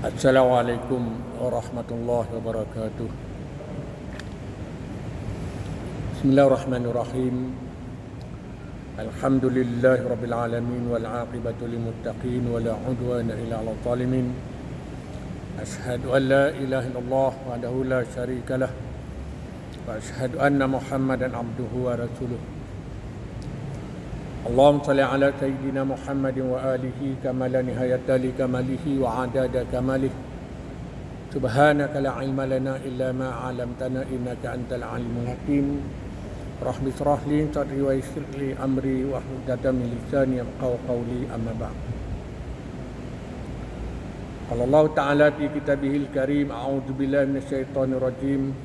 Assalamualaikum warahmatullahi wabarakatuh. Bismillahirrahmanirrahim. Alhamdulillahi rabbil alamin wal aqibatu lil muttaqin wa la udwana illa 'alal zalimin. Asyhadu an la ilaha illallah wahdahu la syarika lah wa asyhadu anna Muhammadan abduhu wa rasuluh. Allahumma salli ala sayyidina Muhammadin wa alihi kama la nihayata li kamalihi wa adada kamalih. Subhanaka la ilma lana illa ma 'allamtana innaka antal alimul hakim. Rabbi shrah li sadri wa yassir li amri wa hlul 'uqdatam min lisani yafqahu qawli, amma ba'd. Qala Allah Ta'ala fi kitabihil karim, a'udzu billahi minasyaitonir rajim.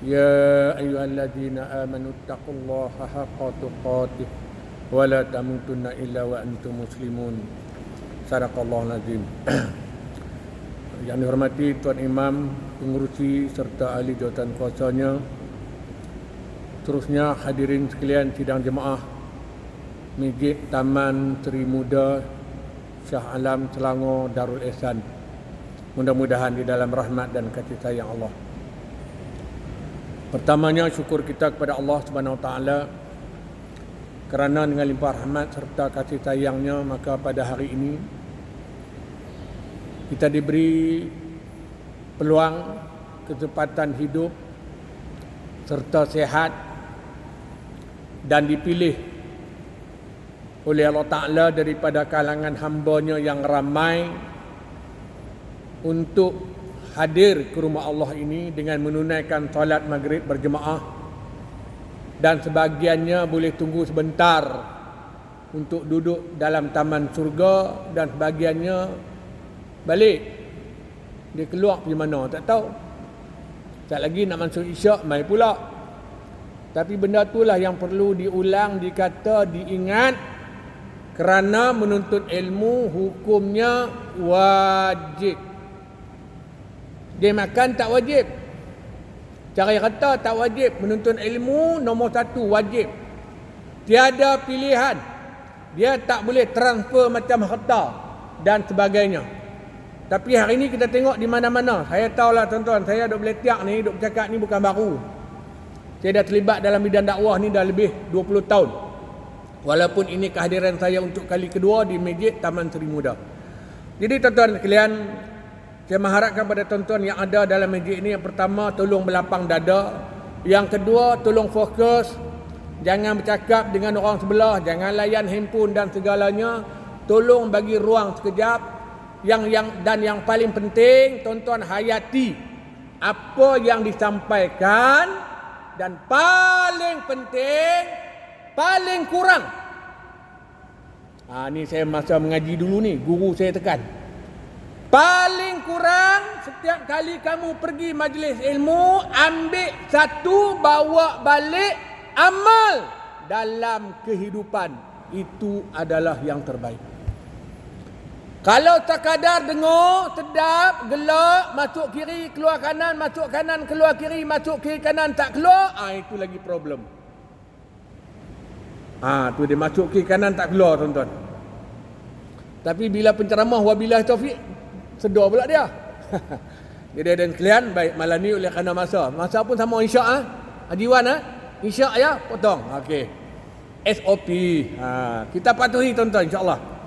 Ya ayyuhalladzina amanu taqullaha haqqa tuqatih wa la tamutunna illa wa antum muslimun. Sadaqallahul azim. Yang dihormati Tuan Imam, pengurusi serta ahli jawatan kuasanya, terusnya hadirin sekalian sidang jemaah Masjid Taman Seri Muda Shah Alam Selangor Darul Ihsan. Mudah-mudahan di dalam rahmat dan kasih sayang Allah. Pertamanya syukur kita kepada Allah Subhanahu Wa Taala kerana dengan limpah rahmat serta kasih sayangnya, maka pada hari ini kita diberi peluang, kesempatan hidup serta sehat dan dipilih oleh Allah Ta'ala daripada kalangan hamba-Nya yang ramai untuk hadir ke rumah Allah ini dengan menunaikan solat maghrib berjemaah, dan sebahagiannya boleh tunggu sebentar untuk duduk dalam taman surga, dan sebahagiannya balik. Dia keluar pergi mana tak tahu. Tak lagi nak masuk isyak mai pula. Tapi benda itulah yang perlu diulang, dikata, diingat, kerana menuntut ilmu hukumnya wajib. Dia makan tak wajib. Cara kata tak wajib. Menuntut ilmu nombor satu wajib. Tiada pilihan. Dia tak boleh transfer macam harta dan sebagainya. Tapi hari ini kita tengok di mana-mana. Saya tahulah tuan-tuan, saya duk beletiak ni, duk bercakap ni bukan baru. Saya dah terlibat dalam bidang dakwah ni dah lebih 20 tahun. Walaupun ini kehadiran saya untuk kali kedua di Masjid Taman Seri Muda. Jadi tuan-tuan sekalian, saya mengharapkan pada tuan-tuan yang ada dalam masjid ini, yang pertama, tolong berlapang dada. Yang kedua, tolong fokus. Jangan bercakap dengan orang sebelah. Jangan layan handphone dan segalanya. Tolong bagi ruang sekejap. Dan yang paling penting, tuan-tuan hayati apa yang disampaikan. Dan paling penting, paling kurang. Ni saya masa mengaji dulu ni, guru saya tekan. Paling kurang setiap kali kamu pergi majlis ilmu, ambil satu, bawa balik, amal dalam kehidupan. Itu adalah yang terbaik. Kalau sekadar dengar, sedap, gelak, masuk kiri, keluar kanan, masuk kanan, keluar kiri, masuk kiri kanan, tak keluar, itu lagi problem. Tu dia masuk kiri kanan tak keluar, tuan-tuan. Tapi bila penceramah wabillahi taufik, sedar pula dia. Jadi dan sekalian, baik malam ni oleh kerana masa pun sama isyak Haji Wan isyak ya, potong. Okey. SOP. Kita patuhi tuan-tuan insya-Allah.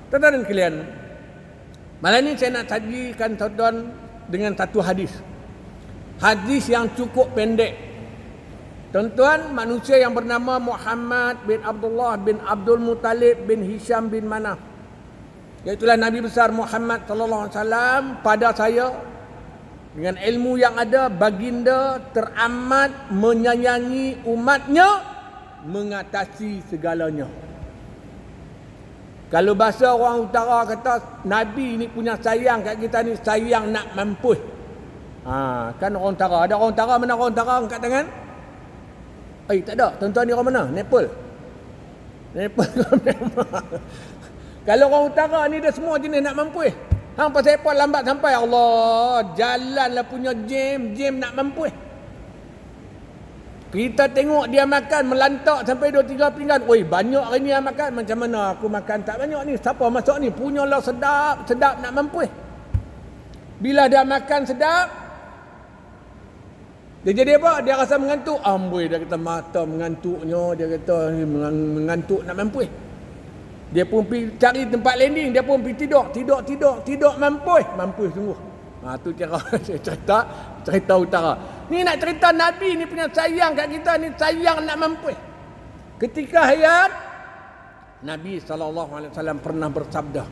Tuan-tuan dan sekalian, malam ni saya nak sajikan tuan-tuan dengan satu hadis. Hadis yang cukup pendek. Tuan-tuan, manusia yang bernama Muhammad bin Abdullah bin Abdul Muttalib bin Hisham bin Manaf, iaitulah Nabi besar Muhammad sallallahu alaihi wasallam, pada saya dengan ilmu yang ada, baginda teramat menyayangi umatnya, mengatasi segalanya. Kalau bahasa orang utara kata Nabi ni punya sayang kat kita ni, sayang nak mampus. Kan orang utara, ada orang utara, mana orang utara angkat tangan? Tak ada. Tuan-tuan ni orang mana? Nepal. Kalau orang utara ni dia semua jenis nak mampus. Hang pasal apa lambat sampai? Allah, jalanlah punya jam nak mampus. Kita tengok dia makan melantak sampai 2-3 pinggan. Oi, banyak hari ni yang makan. Macam mana aku makan tak banyak ni? Siapa masak ni? Punyalah sedap nak mampus. Bila dah makan sedap, dia jadi apa? Dia rasa mengantuk. Amboi, dia kata mata mengantuknya. Dia kata mengantuk nak mampus. Dia pun pergi cari tempat landing. Dia pun pergi tidur mampus sungguh. Tu cara cerita utara. Ni nak cerita Nabi ni punya sayang kat kita ni, sayang nak mampus. Ketika hayat Nabi SAW pernah bersabda,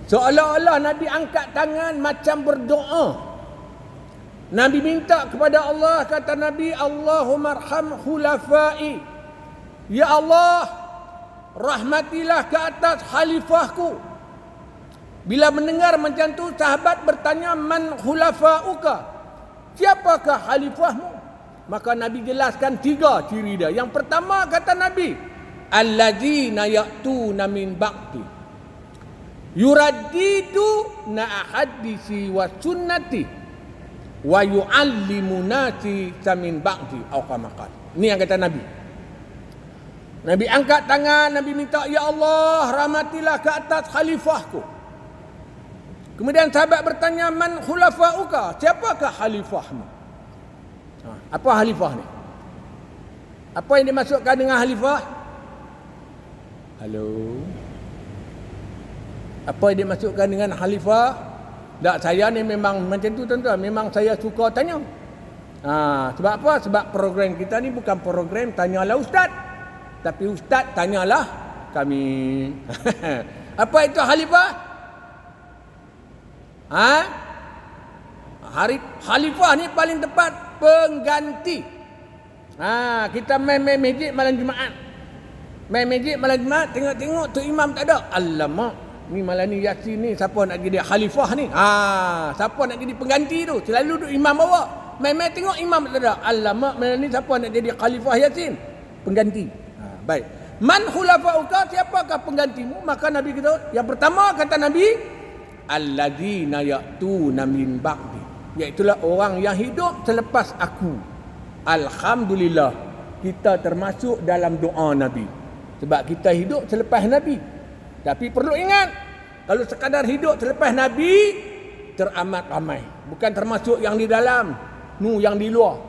seolah-olah Nabi angkat tangan macam berdoa. Nabi minta kepada Allah, kata Nabi, Allahumma arham khulafai. Ya Allah, rahmatilah ke atas khalifahku. Bila mendengar macam tu, sahabat bertanya, man khulafauka? Siapakah khalifahmu? Maka Nabi jelaskan 3 ciri dia. Yang pertama kata Nabi, allazina ya'tuna min ba'di yuraddidu na ahadisi wa sunnati wa yu'allimunati samin ba'di au kama qala. Ini yang kata Nabi. Nabi angkat tangan, Nabi minta, ya Allah, rahmatilah ke atas khalifahku. Kemudian sahabat bertanya, man khulafauka? Siapakah khalifahmu? Apa khalifah ni? Apa yang dimasukkan dengan khalifah? Halo? Apa yang dimasukkan dengan khalifah? Tak, saya ni memang macam tu tuan-tuan. Memang saya suka tanya. Sebab apa? Sebab program kita ni bukan program tanyalah ustaz. Tapi ustaz tanyalah kami. Apa itu khalifah? Khalifah ni paling tepat pengganti. Kita main masjid malam Jumaat. Main masjid malam Jumaat, tengok-tengok tu imam tak ada. Alamak, ni malam ni Yasin ni siapa nak jadi khalifah ni? Siapa nak jadi pengganti tu? Selalu tu imam bawa. Main-main tengok imam tak ada. Alamak, malam ni siapa nak jadi khalifah Yasin? Pengganti. Baik. Man khulafauka? Siapakah penggantimu? Maka Nabi kata, yang pertama kata Nabi, allazina ya'tuna min ba'di, iaitulah orang yang hidup selepas aku. Alhamdulillah, kita termasuk dalam doa Nabi, sebab kita hidup selepas Nabi. Tapi perlu ingat, kalau sekadar hidup selepas Nabi, teramat ramai. Bukan termasuk yang di dalam, yang di luar.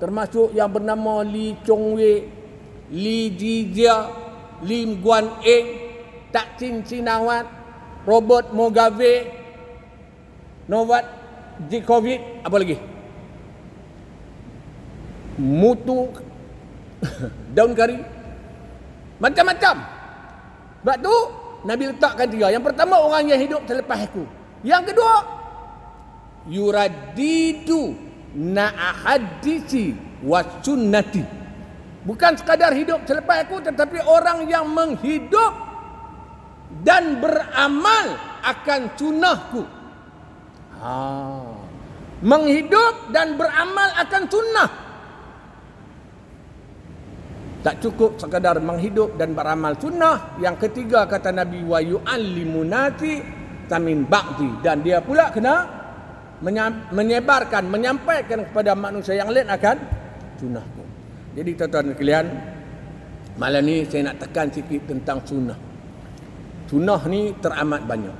Termasuk yang bernama Lee Chong Wei, Lee Zizia, Lim Guan Eng, Thaksin Shinawatra, Robert Mugabe, Novak Djokovic, apa lagi? Mutu daun kari, macam-macam. Sebab tu Nabi letakkan 3. Yang pertama, orang yang hidup selepas aku. Yang kedua, yuraddidu na'ahadisi wa sunnati. Bukan sekadar hidup selepas aku, tetapi orang yang menghidup dan beramal akan sunnahku. Menghidup dan beramal akan sunnah. Tak cukup sekadar menghidup dan beramal sunnah. Yang ketiga kata Nabi, wa yu'allimunati tamin ba'di, dan dia pula kena menyebarkan, menyampaikan kepada manusia yang lain akan sunnahku. Jadi tuan-tuan sekalian, malam ni saya nak tekan sikit tentang sunnah. Sunnah ni teramat banyak.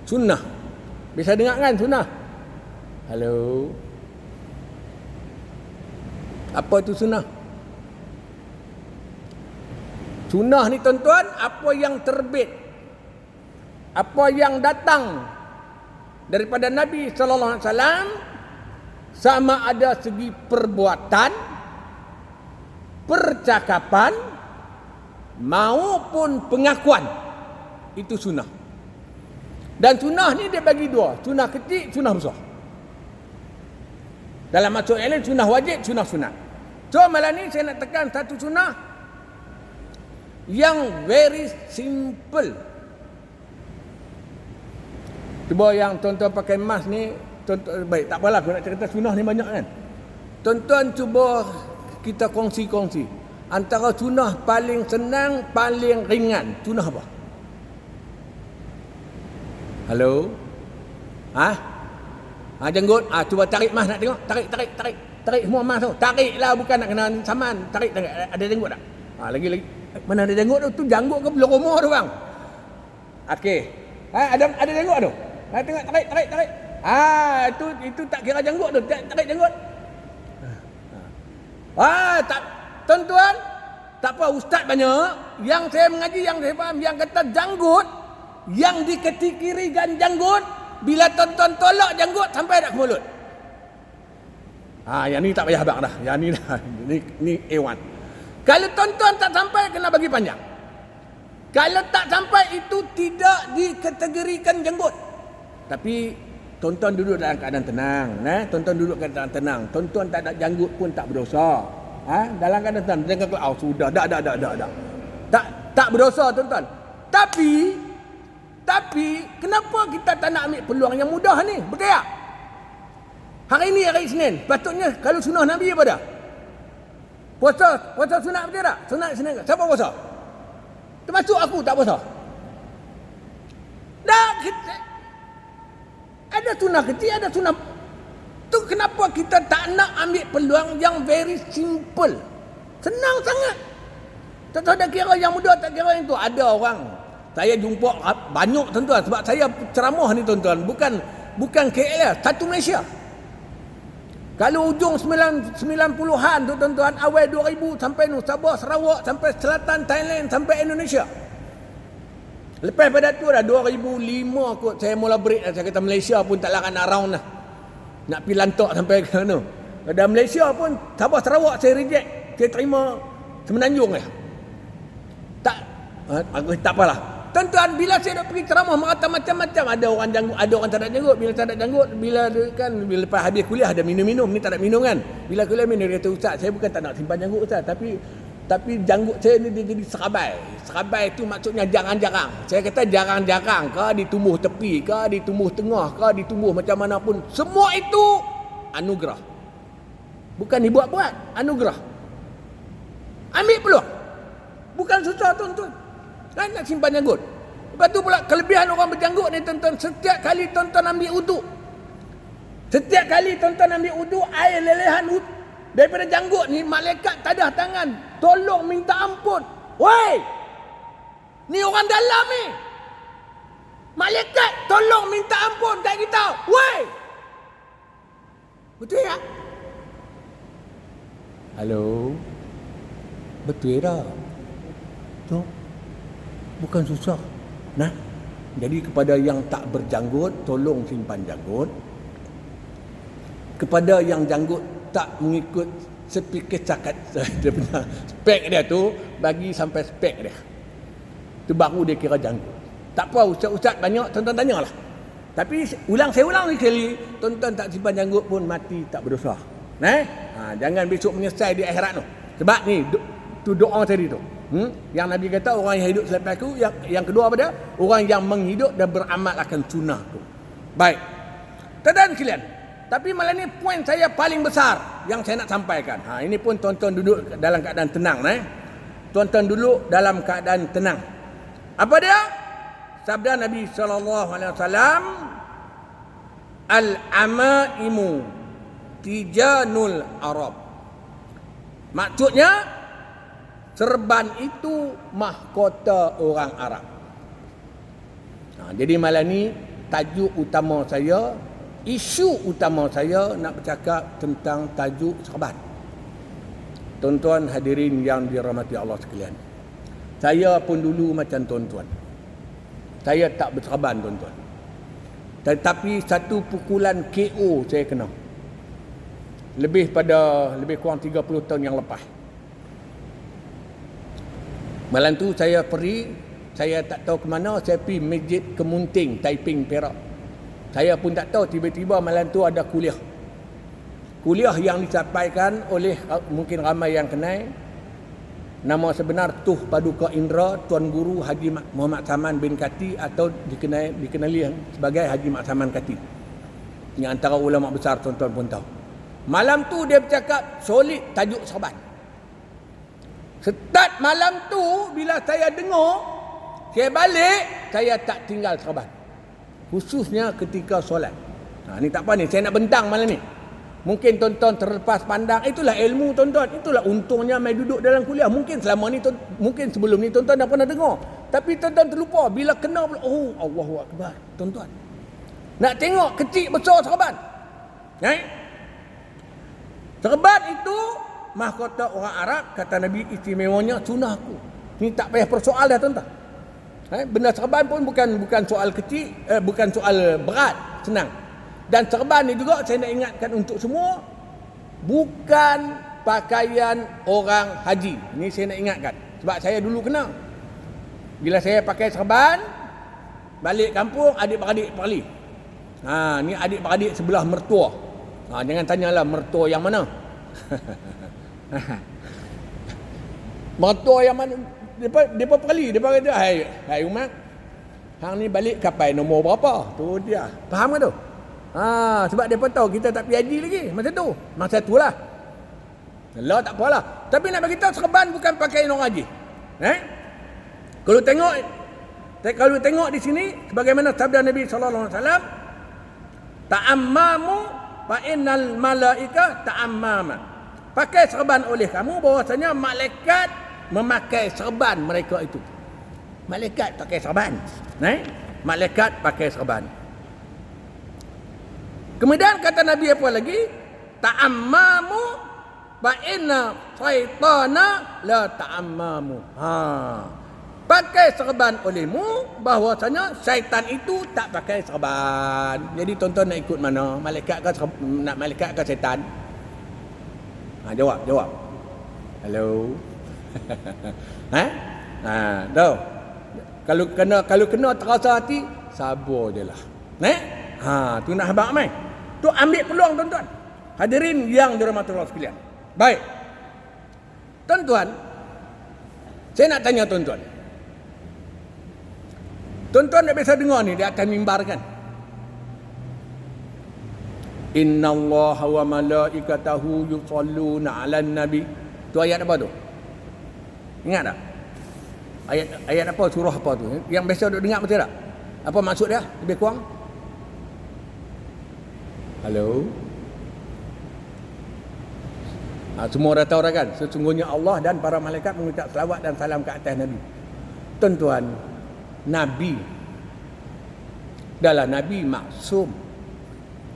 Sunnah, bisa dengar kan sunnah? Halo? Apa itu sunnah? Sunnah ni tuan-tuan, apa yang terbit, apa yang datang daripada Nabi sallallahu alaihi wasallam, sama ada segi perbuatan, percakapan maupun pengakuan, itu sunnah. Dan sunnah ni dia bagi 2, sunnah kecil, sunnah besar. Dalam maksud yang lain, sunnah wajib, sunnah sunat. So malam ni saya nak tekan satu sunnah yang very simple. Cuba yang tuan-tuan pakai mask ni, tuan-tuan, baik, tak apalah, aku nak cerita sunnah ni banyak kan. Tuan-tuan cuba kita kongsi-kongsi antara sunnah paling senang, paling ringan. Sunnah apa? Halo? Jenggot. Cuba tarik mas nak tengok. Tarik semua mas tu. Tariklah, bukan nak kena saman. Tarik. Ada jenggot tak? Lagi. Mana ada jenggot tu? Tu janggut ke belum rumah tu bang? Okey. Ada jenggot tu? Tengok tarik. Itu tak kira janggut tu, tarik janggut. Tak, tuan-tuan, tak apa, ustaz banyak yang saya mengaji, yang saya faham, yang kata janggut, yang diketikirikan janggut, bila tuan-tuan tolak janggut sampai dah ke mulut. Yang ni tak payah habaq dah. Yang ni dah. Ni A1. Kalau tuan-tuan tak sampai, kena bagi panjang. Kalau tak sampai, itu tidak dikategorikan janggut. Tapi tuan-tuan duduk dalam keadaan tenang. Tuan-tuan duduk dalam keadaan tenang. Tuan-tuan tak ada janggut pun tak berdosa. Dalam keadaan tenang. Jangan kata, sudah, dah. Tak berdosa, tuan-tuan. Tapi kenapa kita tak nak ambil peluang yang mudah ni? Berkaya. Hari ni hari Isnin. Patutnya kalau sunnah Nabi apa dah? Puasa sunat betul tak? Sunat Isnin. Siapa puasa? Termasuk aku tak puasa. Dah kita ada sunnah kecil, ada sunnah. Tu kenapa kita tak nak ambil peluang yang very simple? Senang sangat. Tak ada kira yang mudah, tak kira yang tu. Ada orang, saya jumpa banyak tuan-tuan, sebab saya ceramah ni tuan-tuan, bukan KL, satu Malaysia. Kalau ujung 90-an tu tuan-tuan, awal 2000 sampai Sabah, Sarawak, sampai selatan Thailand, sampai Indonesia. Lepas pada tu dah 2005 kot saya mula break dah. Saya kata Malaysia pun tak larat nak round dah. Nak pergi lantak sampai ke mana. Pada Malaysia pun Sabah Sarawak saya reject. Saya terima Semenanjung lah. Tak apalah. Tuan-tuan, bila saya nak pergi ceramah mengata macam-macam, ada orang janggut, ada orang tak ada janggut. Bila tak ada janggut, bila lepas habis kuliah ada minum-minum, ni tak ada minum kan. Bila kuliah minum, dia kata, ustaz, saya bukan tak nak simpan janggut ustaz, tapi janggut saya ni dia jadi serabai. Serabai tu maksudnya jarang-jarang. Saya kata jarang-jarang, ke ditumbuh tepi, ke ditumbuh tengah, ke ditumbuh macam mana pun. Semua itu anugerah. Bukan dibuat-buat, anugerah. Ambil peluang. Bukan susah tuan-tuan. Nak simpan janggut. Lepas tu pula kelebihan orang berjanggut ni tuan-tuan, setiap kali tuan-tuan ambil uduk, setiap kali tuan-tuan ambil uduk, air lelehan daripada janggut ni, malaikat tadah tangan, tolong minta ampun. Woi, ni orang dalam ni, malaikat tolong minta ampun kat kita. Woi, betul tak? Halo, betul tak? Tu bukan susah. Nah, jadi kepada yang tak berjanggut, tolong simpan janggut. Kepada yang janggut tak mengikut sepikir cakat dia punya spek dia tu, bagi sampai spek dia. Tu baru dia kira janggut. Tak apa, ustaz-ustaz banyak, tuan-tuan tanyalah. Tapi saya ulang sekali, tuan-tuan tak simpan janggut pun mati tak berdosa. Jangan besok menyesal di akhirat tu. Sebab ni tu doa tadi tu. Yang Nabi kata orang yang hidup selepas aku, yang kedua apa dia? Orang yang menghidup dan beramal akan sunnah tu. Baik. Tuan-tuan sekalian, tapi malam ni poin saya paling besar yang saya nak sampaikan. Ini pun tuan-tuan duduk dalam keadaan tenang. Tuan-tuan duduk dalam keadaan tenang. Apa dia? Sabda Nabi SAW, Al-amaimu tijanul Arab. Maksudnya, serban itu mahkota orang Arab. Jadi malam ni tajuk utama saya, isu utama saya nak bercakap tentang tajuk serban. Tuan-tuan hadirin yang dirahmati Allah sekalian, saya pun dulu macam tuan-tuan. Saya tak berserban tuan-tuan. Tetapi satu pukulan KO saya kena. Lebih kurang 30 tahun yang lepas. Malam tu saya pergi, saya tak tahu ke mana, saya pergi Masjid Kemunting, Taiping, Perak. Saya pun tak tahu, tiba-tiba malam tu ada kuliah. Kuliah yang disampaikan oleh, mungkin ramai yang kenal, nama sebenar Tuh Paduka Indra, Tuan Guru Haji Muhammad Saman bin Kati, atau dikenali sebagai Haji Mak Saman Kati. Yang antara ulama besar tuan-tuan pun tahu. Malam tu dia bercakap solid tajuk serban. Start malam tu, bila saya dengar, saya balik, saya tak tinggal serban. Khususnya ketika solat. Ni tak apa ni, saya nak bentang malam ni. Mungkin tuan-tuan terlepas pandang, itulah ilmu tuan-tuan. Itulah untungnya mai duduk dalam kuliah. Mungkin selama ni, mungkin sebelum ni tuan-tuan dah pernah dengar. Tapi tuan-tuan terlupa, bila kena, oh Allahu Akbar, tuan-tuan. Nak tengok kecil besar serban. Serban itu mahkota orang Arab, kata Nabi, istimewanya sunnahku. Ini tak payah persoal dah tuan-tuan. Benda serban pun bukan soal kecil, bukan soal berat, senang. Dan serban ni juga saya nak ingatkan untuk semua, bukan pakaian orang haji. Ini saya nak ingatkan sebab saya dulu kena. Bila saya pakai serban balik kampung, adik-beradik perli. Ni adik-beradik sebelah mertua. Jangan tanyalah mertua yang mana. Mertua yang mana? Depa perli, depa kata, hai Umar, hang ni balik kapai nombor berapa? Tu dia. Faham ke tu? Sebab depa tahu kita tak pergi haji lagi masa tu. Masa itulah. Allah tak apalah. Tapi nak bagi tahu serban bukan pakaian orang haji. Kalau tengok di sini sebagaimana sabda Nabi sallallahu alaihi wasallam, ta'ammamu fa innal malaika ta'ammama. Pakai serban oleh kamu, bahwasanya malaikat memakai serban mereka itu. Malaikat pakai serban. Malaikat pakai serban. Kemudian kata Nabi apa lagi? Ta'ammamu fa inna syaitana la ta'ammamu. Pakai serban olehmu, bahwasanya syaitan itu tak pakai serban. Jadi tuan-tuan nak ikut mana? Malaikat ke syaitan? Jawab. Hello. Tahu. Kalau kena terasa hati, sabar je lah. Tu nak habaq mai. Tu ambil peluang tuan-tuan. Hadirin yang dirahmati Allah sekalian. Baik. Tuan-tuan, saya nak tanya tuan-tuan. Tuan-tuan dah biasa dengar ni di atas mimbar kan? Innallaha wa malaikatahu yusalluna 'alan nabi. Tu ayat apa tu? Ingat tak? Ayat apa, surah apa tu? Yang biasa duk dengar betul tak? Apa maksud dia? Lebih kurang? Halo? Semua dah tahu dah kan? Sesungguhnya Allah dan para malaikat mengucap selawat dan salam ke atas Nabi. Tuan-tuan, Nabi adalah Nabi maksum.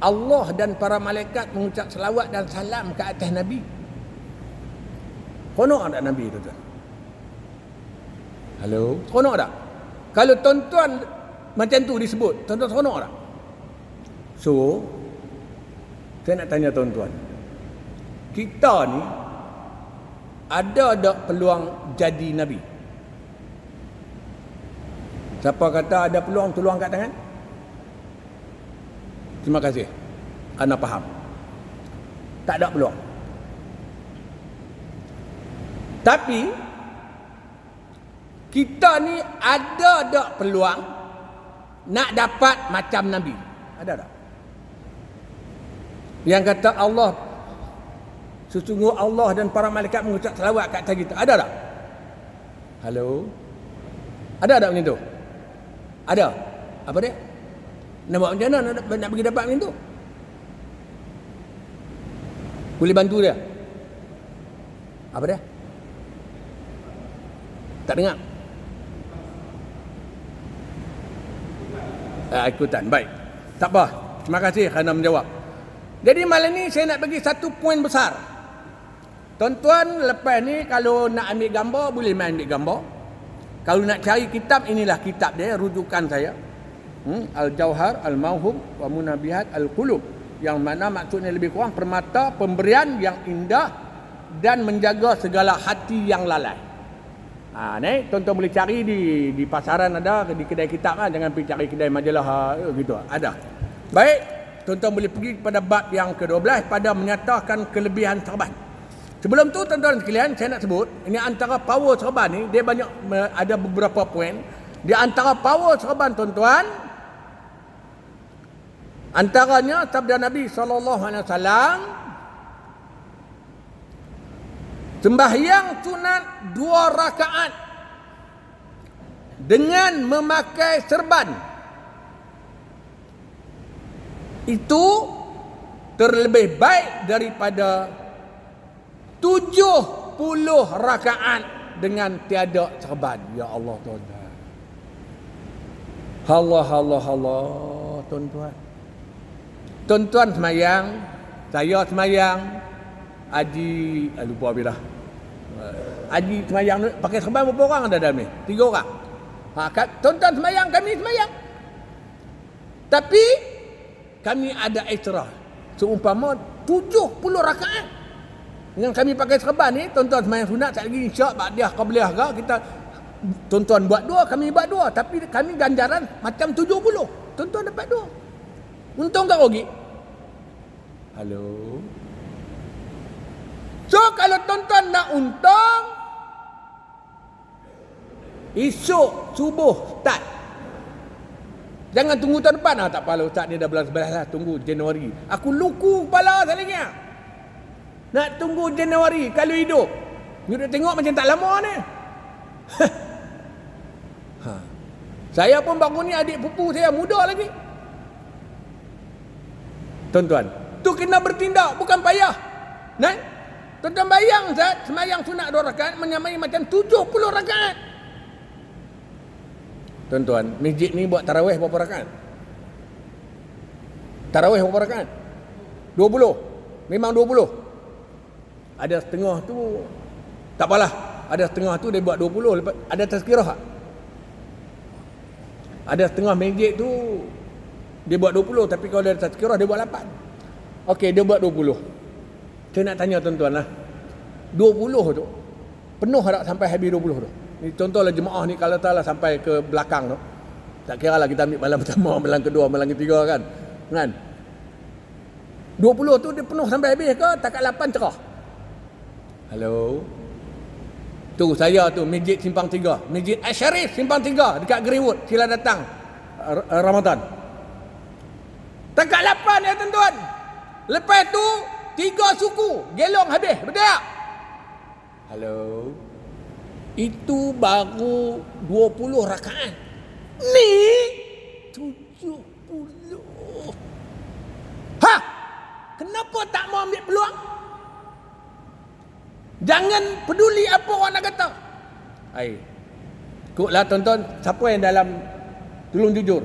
Allah dan para malaikat mengucap selawat dan salam ke atas Nabi. Seronok tak Nabi tu tuan? Halo? Seronok tak? Kalau tuan-tuan macam tu disebut, tuan-tuan seronok tak? So, saya nak tanya tuan-tuan, kita ni ada tak peluang jadi Nabi? Siapa kata ada peluang, tolong angkat tangan. Terima kasih. Anda faham. Tak ada peluang. Tapi kita ni ada tak peluang nak dapat macam Nabi? Ada tak? Yang kata Allah, sesungguhnya Allah dan para malaikat mengucap selawat kat atas kita. Ada tak? Halo? Ada tak macam tu? Ada. Apa dia? Nak buat macam mana nak pergi dapat macam tu? Boleh bantu dia? Apa dia? Tak dengar? Ikutan. Baik. Tak apa. Terima kasih kerana menjawab. Jadi malam ni saya nak bagi satu poin besar. Tuan-tuan, lepas ni kalau nak ambil gambar, boleh main ambil gambar. Kalau nak cari kitab, inilah kitab dia, rujukan saya. Al-Jauhar, Al-Mawhum, wa Munabihat Al-Qulub. Yang mana maksudnya lebih kurang permata pemberian yang indah dan menjaga segala hati yang lalai. Ni tuan-tuan boleh cari di pasaran ada, di kedai kitab lah. Jangan pergi cari kedai majalah gitu. Ada. Baik, tuan-tuan boleh pergi pada bab yang ke-12 pada menyatakan kelebihan serban. Sebelum tu tuan-tuan sekalian, saya nak sebut, ini antara power serban ni, dia banyak, ada beberapa poin. Di antara power serban tuan-tuan, antaranya sabda Nabi SAW, sembahyang sunat 2 rakaat dengan memakai serban itu terlebih baik daripada 70 rakaat dengan tiada serban. Ya Allah tuan-tuan. Allah tuan-tuan. Tuan-tuan semayang, saya semayang, Haji, lupa habis dah. Haji semayang pakai serban berapa orang ada dalam ni? 3 orang. Tuan-tuan semayang, kami semayang. Tapi kami ada ikrar. Seumpama 70 rakaat. Yang kami pakai serban ni, tuan-tuan semayang sunat, tak lagi isyak, ba'diyah, qabliyah ke, kita tuan-tuan buat 2, kami buat 2, tapi kami ganjaran macam 70. Tuan-tuan dapat 2. Untung tak rugi? Halo. So kalau tuan-tuan nak untung, esok subuh start. Jangan tunggu tahun depan. Tak apa lah Ustaz, ni dah bulan 11 lah. Tunggu Januari. Aku luku kepala salingnya. Nak tunggu Januari kalau hidup. You dah tengok macam tak lama ni. Saya pun bangun ni adik pupu saya muda lagi. Tuan-tuan, tu kena bertindak, bukan payah. Nah, tuan-tuan bayang Ustaz, semayang sunat 2 rakaat menyamai macam 70 rakaat. Tuan-tuan, masjid ni buat tarawih berapa rakaat? Tarawih berapa rakaat? 20. Memang 20. Ada setengah tu, tak apalah. Ada setengah tu dia buat 20. Lepas, ada tazkirah tak? Ada setengah masjid tu dia buat 20, tapi kalau ada tazkirah dia buat 8. Okey, dia buat 20. Saya nak tanya tuan-tuan lah. 20 tu penuh tak sampai habis 20 tu? Ni contohlah jemaah ni kalau tak lah sampai ke belakang tu. Tak kira lah kita ambil malam pertama, malam kedua, malam ketiga kan. 20 tu dia penuh sampai habis ke? Takat 8 cerah. Halo. Tu saya tu Masjid Simpang 3, Masjid Asy-Syarif Simpang 3 dekat Greenwood. Sila datang Ramadan. Takat 8 ya tuan-tuan. Lepas tu 3 suku gelong habis. Betul tak? Halo. Itu baru 20 rakaat. Ni 70. Kenapa tak mau ambil peluang? Jangan peduli apa orang nak kata. Ikutlah tuan-tuan, siapa yang dalam, tolong jujur.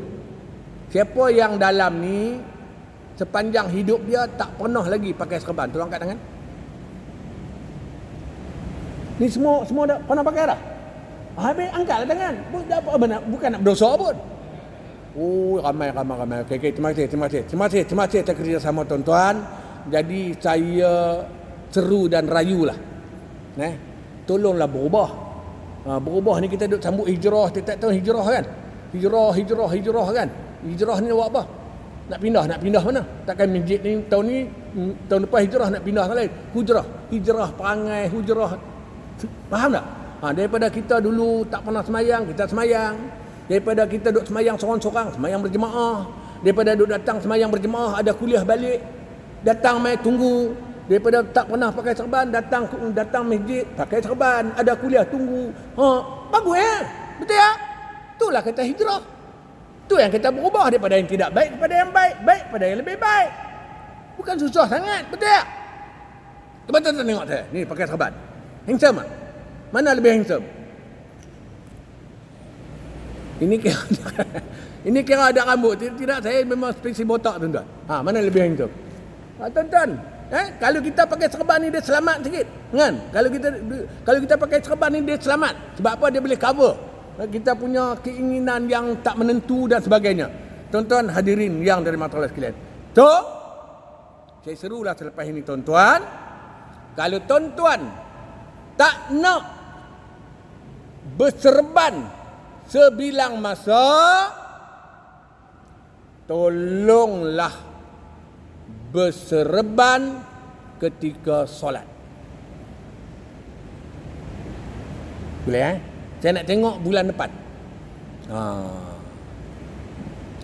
Siapa yang dalam ni sepanjang hidup dia tak pernah lagi pakai serban? Tolong angkat tangan. Ni semua dah pernah pakai dah? Habis angkatlah tangan. Bukan nak berdosa pun. Oh, ramai. Okey, terima kasih atas kerjasama tuan-tuan. Jadi saya seru dan rayulah. Tolonglah berubah. Berubah ni kita duk sambut hijrah, tak tahu hijrah kan? Hijrah kan? Hijrah ni buat apa? Nak pindah mana? Takkan masjid ni tahun depan hijrah nak pindah ke lain. Hijrah perangai, hijrah. Faham tak? Daripada kita dulu tak pernah semayang, kita semayang. Daripada kita duduk semayang seorang-seorang, semayang berjemaah. Daripada duduk datang semayang berjemaah, ada kuliah balik. Datang mai tunggu. Daripada tak pernah pakai serban, datang masjid pakai serban, ada kuliah tunggu. Bagus ya? Betul ya? Itulah kata hijrah. Tu yang kita berubah daripada yang tidak baik kepada yang baik, baik pada yang lebih baik. Bukan susah sangat, betul tak? Teman-teman tengok saya, ni pakai serban. Handsome tak? Mana lebih handsome? Ini kira ada rambut. Tidak, saya memang spesies botak tuan-tuan. Mana lebih handsome? Tuan-tuan, kalau kita pakai serban ni dia selamat sikit, kan? Kalau kita pakai serban ni dia selamat. Sebab apa? Dia boleh cover kita punya keinginan yang tak menentu dan sebagainya. Tuan-tuan hadirin yang dari mata Allah sekalian. So, saya serulah selepas ini tuan-tuan, kalau tuan-tuan tak nak berserban sebilang masa, tolonglah berserban ketika solat. Boleh Saya nak tengok bulan depan.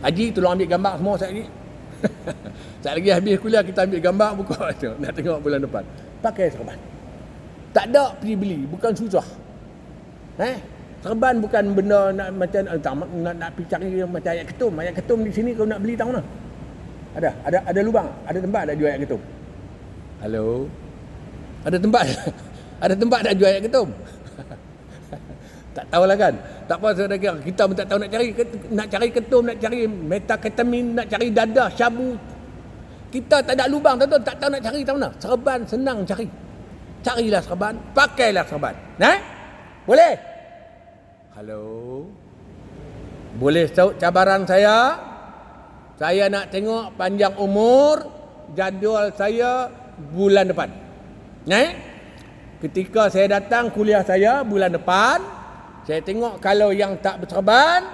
Haji tolong ambil gambar semua sekejap lagi. Sekejap lagi habis kuliah kita ambil gambar buka tu. Nak tengok bulan depan. Pakai serban. Tak ada pergi beli, bukan susah. Serban bukan benda nak macam nak pergi cari macam ayat ketum. Ayat ketum di sini kau nak beli tahu mana? Ada lubang, ada tempat tak jual ayat ketum? Halo. Ada tempat tak jual ayat ketum? Tak tahulah kan. Tak apa saudara, kita pun tak tahu nak cari ketum, nak cari metaketamin, nak cari dadah, syabu. Kita tak ada lubang, tuan-tuan, tak tahu nak cari tak mana. Serban senang cari. Carilah serban, pakailah serban. Boleh? Halo? Boleh tahu cabaran saya? Saya nak tengok panjang umur, jadual saya bulan depan. Ketika saya datang kuliah saya bulan depan, saya tengok kalau yang tak berserban,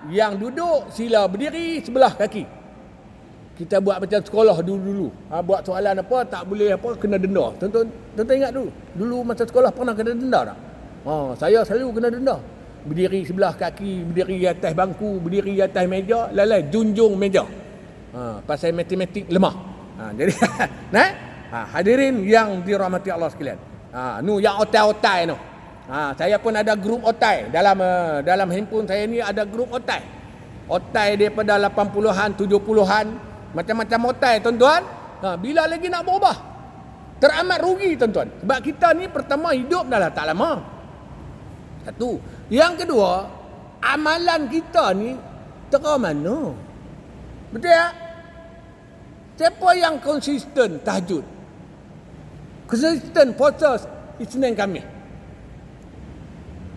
yang duduk sila berdiri sebelah kaki. Kita buat macam sekolah dulu-dulu. Buat soalan apa, tak boleh apa, kena denda. Tuan-tuan ingat dulu? Dulu masa sekolah pernah kena denda tak? Saya selalu kena denda. Berdiri sebelah kaki, berdiri atas bangku, berdiri atas meja, lalai junjung meja. Pasal matematik lemah. Jadi, hadirin yang dirahmati Allah sekalian. Yang otai-otai tu. Saya pun ada grup otai. Dalam handphone saya ni ada grup otai. Otai daripada 80-an, 70-an. Macam-macam otai, tuan-tuan. Bila lagi nak berubah? Teramat rugi, tuan-tuan. Sebab kita ni pertama hidup dah lah tak lama. Satu. Yang kedua, amalan kita ni tera mana? Betul tak? Siapa yang konsisten tahajud? Konsisten puasa Isnin Khamis?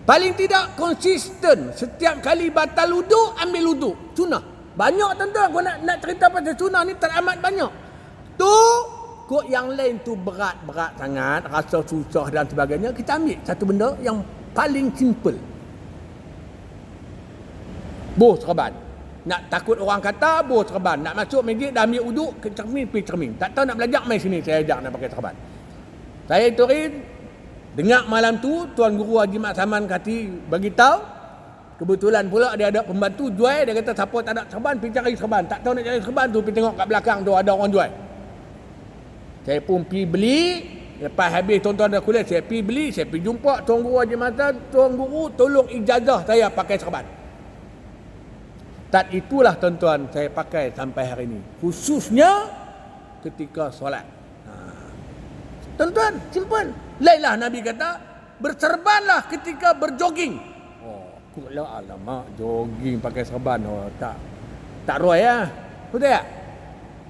Paling tidak konsisten setiap kali batal wudu, ambil wudu. Sunnah. Banyak tuan-tuan, aku nak cerita pasal sunnah ni teramat banyak. Tu, kok yang lain tu berat-berat sangat, rasa susah dan sebagainya. Kita ambil satu benda yang paling simple. Bos serban. Nak takut orang kata, bos serban. Nak masuk masjid, dah ambil wudu, ke cermin, pergi cermin. Tak tahu nak belajar, mai sini saya ajak nak pakai serban. Saya turin, dengar malam tu, Tuan Guru Haji Mat Saman Kati beritahu, kebetulan pula dia ada pembantu jual, dia kata siapa tak ada serban, pergi cari serban. Tak tahu nak cari serban tu, pergi tengok kat belakang tu ada orang jual. Saya pun pergi beli, lepas habis tuan-tuan dah kuliah, saya pergi beli, saya pergi jumpa Tuan Guru Haji Mat Saman, Tuan Guru tolong ijazah saya pakai serban. Tak itulah tuan-tuan saya pakai sampai hari ini. Khususnya ketika solat. Tuan-tuan, simple. Lainlah Nabi kata, berserbanlah ketika berjoging. Kulah alamak, jogging pakai serban. Tak roy lah. Betul tak?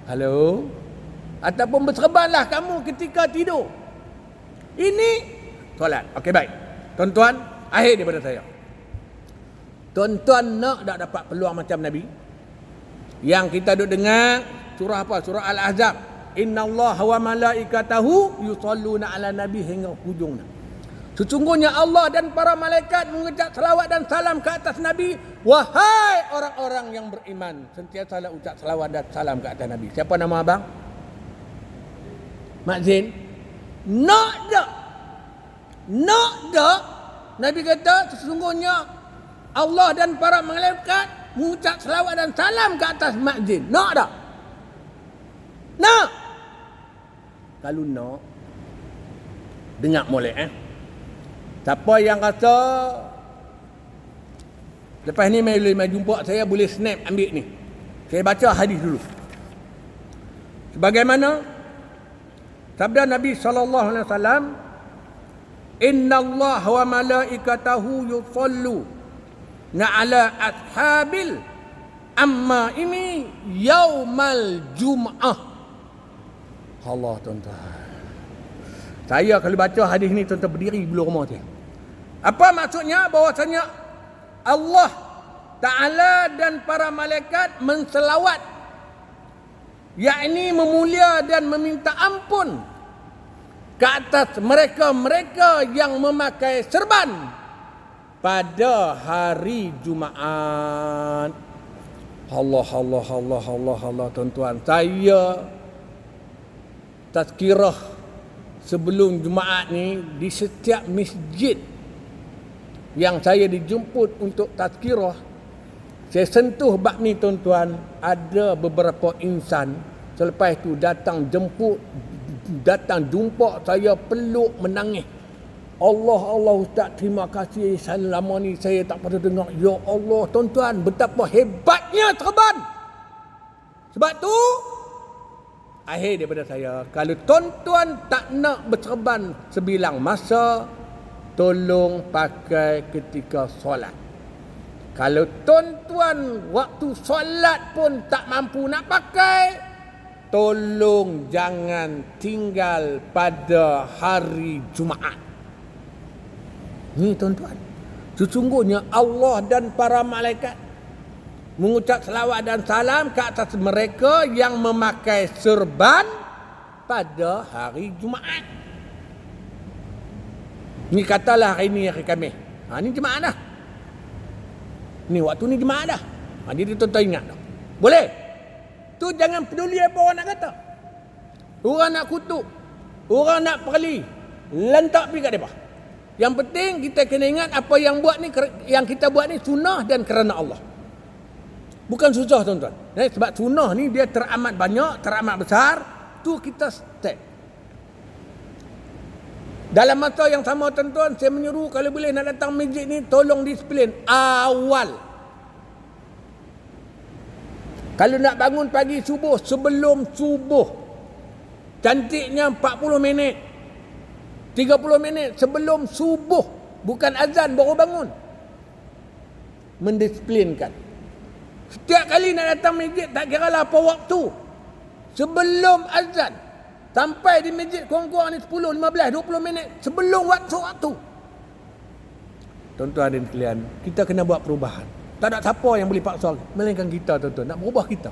Halo? Ataupun berserbanlah kamu ketika tidur. Ini solat. Okey, baik. Tuan-tuan, akhir daripada saya. Tuan-tuan nak tak dapat peluang macam Nabi? Yang kita duk dengar surah apa? Surah Al-Ahzab. Innallaha wa malaikatahu yusalluna ala nabi hingga hujungnya. Sesungguhnya Allah dan para malaikat mengucap selawat dan salam ke atas Nabi. Wahai orang-orang yang beriman, sentiasalah ucap selawat dan salam ke atas Nabi. Siapa nama abang? Mak Zain? Nak tak? Nak tak? Nabi kata sesungguhnya Allah dan para malaikat mengucap selawat dan salam ke atas Mak Zain. Nak tak? Nak? Kalau nak, dengar molek Siapa yang rasa lepas ni mai jumpa saya boleh snap ambil ni. Saya baca hadis dulu. Sebagaimana sabda Nabi sallallahu alaihi wasallam, innallaha wa malaikatahu yusalluna ala ashabil amma ini yaumal jum'ah. Allah, tuan-tuan. Saya kalau baca hadis ni tuan-tuan berdiri bulu rumah tu. Apa maksudnya? Bahawasanya Allah Ta'ala dan para malaikat menselawat, yakni memulia dan meminta ampun ke atas mereka-mereka yang memakai serban pada hari Jumaat. Allah, tuan-tuan. Saya tazkirah sebelum Jumaat ni di setiap masjid yang saya dijemput untuk tazkirah, saya sentuh bab ni, tuan-tuan. Ada beberapa insan selepas tu datang jemput, datang jumpa saya, peluk, menangis. Allah Ustaz, terima kasih. Selama ni saya tak pernah dengar. Ya Allah, tuan-tuan, betapa hebatnya serban. Sebab tu akhir daripada saya, kalau tuan-tuan tak nak berserban sebilang masa, tolong pakai ketika solat. Kalau tuan-tuan waktu solat pun tak mampu nak pakai, tolong jangan tinggal pada hari Jumaat. Ni tuan-tuan, sesungguhnya Allah dan para malaikat mengucap selawat dan salam ke atas mereka yang memakai serban pada hari Jumaat. Ni katalah hari ni hari Khamis. Ni Jumaat dah. Ni waktu ni Jumaat dah. Jadi tuan-tuan ingat tak? Boleh? Tu jangan peduli apa orang nak kata. Orang nak kutuk, orang nak perli, lantak pergi kat mereka. Yang penting kita kena ingat apa yang buat ni, yang kita buat ni sunnah dan kerana Allah. Bukan susah tuan-tuan. Sebab sunnah ni dia teramat banyak, teramat besar. Tu kita step. Dalam masa yang sama tuan-tuan, saya menyuruh kalau boleh nak datang masjid ni tolong disiplin awal. Kalau nak bangun pagi subuh, sebelum subuh, cantiknya 40 minit, 30 minit sebelum subuh, bukan azan baru bangun. Mendisiplinkan. Setiap kali nak datang masjid, tak kira lah apa waktu, sebelum azan sampai di masjid kurang-kurang ni 10, 15, 20 minit sebelum waktu-waktu. Tuan-tuan dan sekalian, kita kena buat perubahan. Tak ada siapa yang boleh paksa, melainkan kita tuan-tuan, nak berubah kita.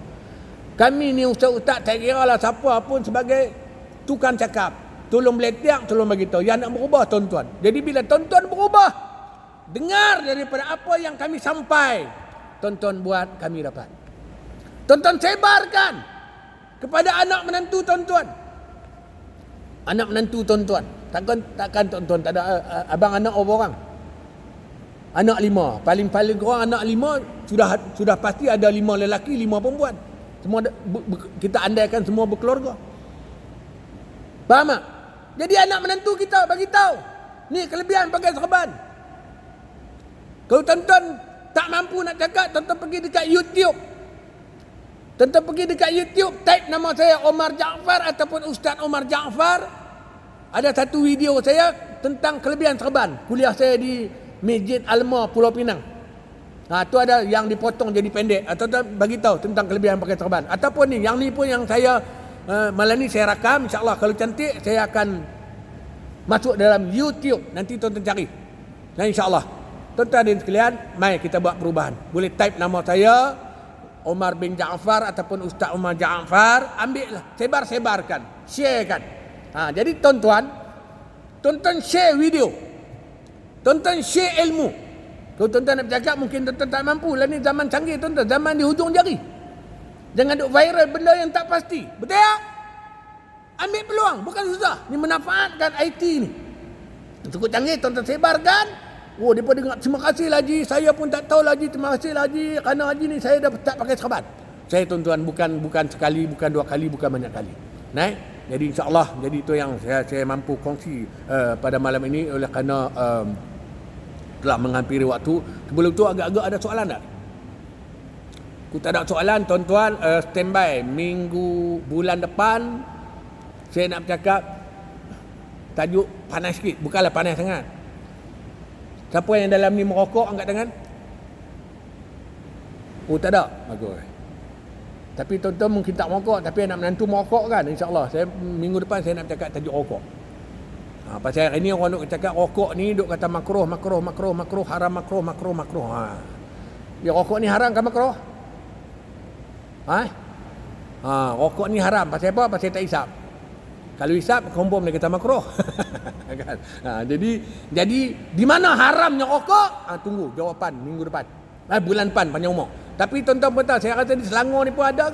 Kami ni ustaz-ustaz, tak kira lah siapa pun sebagai tukang cakap, tolong beletiak, tolong bagi tahu. Yang nak berubah tuan-tuan. Jadi bila tuan-tuan berubah, dengar daripada apa yang kami sampai, tuan-tuan buat, kami dapat. Tuan-tuan sebarkan kepada anak menantu tuan-tuan. Anak menantu tuan-tuan. Takkan tuan-tuan tak ada abang anak berapa orang? Anak 5. Paling-paling kurang anak 5 sudah pasti ada 5 lelaki, 5 perempuan. Semua kita andaikan semua berkeluarga. Faham tak? Jadi anak menantu kita bagi tahu. Ni kelebihan pakai serban. Kalau tuan-tuan tak mampu nak cakap, tuan-tuan pergi dekat YouTube. Tuan-tuan pergi dekat YouTube, type nama saya Omar Jaafar ataupun Ustaz Omar Jaafar. Ada satu video saya tentang kelebihan serban. Kuliah saya di Masjid Alma Pulau Pinang. Tu ada yang dipotong jadi pendek. Tuan-tuan bagi tahu tentang kelebihan pakai serban. Ataupun ni, yang ni pun yang saya malam ni saya rakam. InsyaAllah kalau cantik saya akan masuk dalam YouTube. Nanti tuan-tuan cari. Dan insyaAllah tuan-tuan dan sekalian, mari kita buat perubahan. Boleh type nama saya Omar bin Jaafar ataupun Ustaz Omar Jaafar. Ambil lah, sebar-sebarkan, sharekan. Jadi tuan-tuan share video, tuan-tuan share ilmu. Kalau tuan-tuan nak bercakap, mungkin tuan-tuan tak mampu. Lah ni zaman canggih tuan-tuan, zaman di hujung jari. Jangan duk viral benda yang tak pasti. Betul tak? Ambil peluang, bukan susah. Ni memanfaatkan IT ni. Cukup canggih, tuan-tuan sebarkan. Oh, mereka dengar, terima kasih Haji. Saya pun tak tahu Haji, terima kasih Haji. Kerana Haji ni saya dah tak pakai serban. Saya tuan-tuan bukan sekali, bukan 2 kali, bukan banyak kali. Naik. Jadi insyaAllah, jadi itu yang saya mampu kongsi pada malam ini oleh kerana telah menghampiri waktu. Sebelum tu agak-agak ada soalan tak? Aku tak ada soalan, tuan-tuan. Standby minggu bulan depan saya nak bercakap tajuk panas sikit, bukanlah panas sangat. Siapa yang dalam ni merokok, angkat tangan. Oh, tak ada. Bagus. Tapi tuan-tuan mungkin tak merokok, tapi anak menantu merokok kan, insyaAllah. Minggu depan saya nak bercakap tajuk rokok. Pasal hari ni orang duk cakap rokok ni, duk kata makruh, haram, makruh. Ya, rokok ni haram ke makruh? Rokok ni haram. Pasal apa? Pasal tak hisap. Kalau hisap, confirm dia kata makruh. Kan? Jadi di mana haramnya rokok? Tunggu jawapan minggu depan. Bulan depan panjang umur. Tapi tuan-tuan pun tahu, saya rasa di Selangor ni pun ada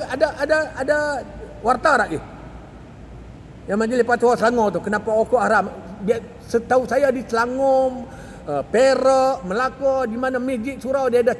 warta tak ke? Yang majlis fatwa Selangor tu, kenapa rokok haram? Setahu saya di Selangor, Perak, Melaka, di mana masjid surau dia ada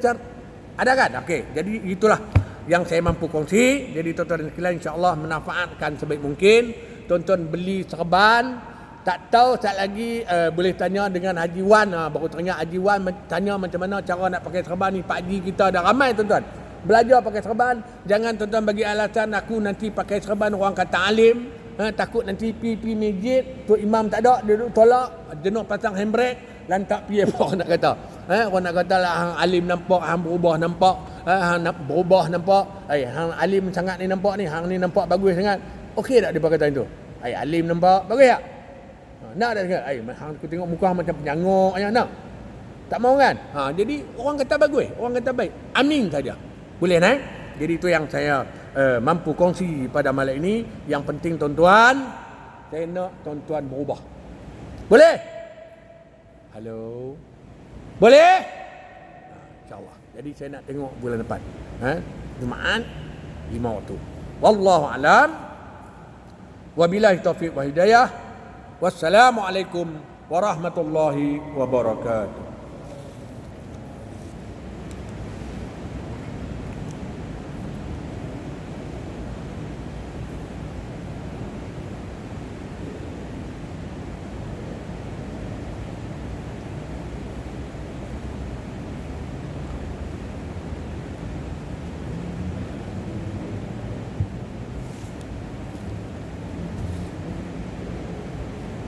ada kan? Okey, jadi itulah yang saya mampu kongsi. Jadi tuan-tuan dan sekalian, insya-Allah manfaatkan sebaik mungkin. Tuan-tuan beli serban, tak tahu saat lagi boleh tanya dengan Haji Wan. Baru tanya Haji Wan, tanya macam mana cara nak pakai serban ni. Pak Haji kita dah ramai tuan-tuan belajar pakai serban. Jangan tuan-tuan bagi alasan aku nanti pakai serban orang kata alim, takut nanti pi masjid tu imam tak ada, dia duduk tolak, jenuh pasang handbrake, lantak pi apa orang nak kata. Orang nak kata lah hang alim nampak, hang berubah nampak, hang nak berubah nampak, hang alim sangat ni nampak ni, hang ni nampak bagus sangat. Okey tak dia kata itu? Alim nampak bagus tak? Nak tak dengar? Hang aku tengok muka hang macam penyanguk ayah nak. Tak mau kan? Jadi orang kata bagus, orang kata baik. Amin saja. Boleh kan? Jadi itu yang saya mampu kongsi pada malam ini. Yang penting tuan-tuan, saya nak tuan-tuan berubah. Boleh? Halo? Boleh? InsyaAllah. Jadi saya nak tengok bulan depan. Jumaat 5 waktu. Wallahu alam. Wabillahi taufiq wa hidayah. Wassalamualaikum warahmatullahi wabarakatuh.